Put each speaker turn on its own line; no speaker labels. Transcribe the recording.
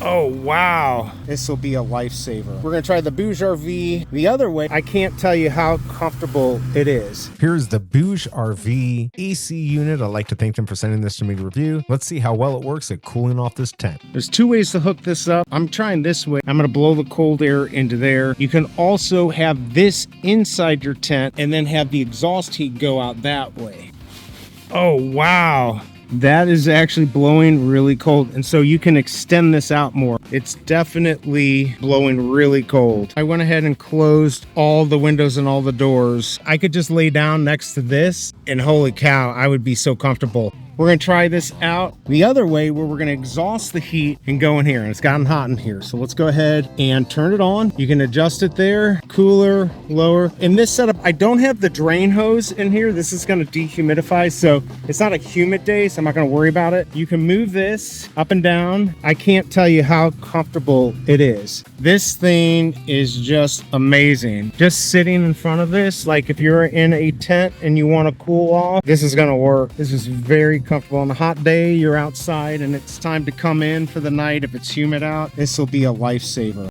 Oh, wow. This will be a lifesaver. We're gonna try the BougeRV the other way. I can't tell you how comfortable it is. Here's the BougeRV AC unit. I'd like to thank them for sending this to me to review. Let's see how well it works at cooling off this tent. There's two ways to hook this up. I'm trying this way. I'm gonna blow the cold air into there. You can also have this inside your tent and then have the exhaust heat go out that way. Oh, wow. That is actually blowing really cold, and so you can extend this out more. It's definitely blowing really cold. I went ahead and closed all the windows and all the doors. I could just lay down next to this, and holy cow, I would be so comfortable. We're gonna try this out the other way, where we're gonna exhaust the heat and go in here, and it's gotten hot in here. So let's go ahead and turn it on. You can adjust it there, cooler, lower. In this setup, I don't have the drain hose in here. This is gonna dehumidify, so it's not a humid day, so I'm not gonna worry about it. You can move this up and down. I can't tell you how comfortable it is. This thing is just amazing. Just sitting in front of this, like if you're in a tent and you wanna cool off, this is gonna work. This is very comfortable. On a hot day, you're outside and it's time to come in for the night. If it's humid out, this will be a lifesaver.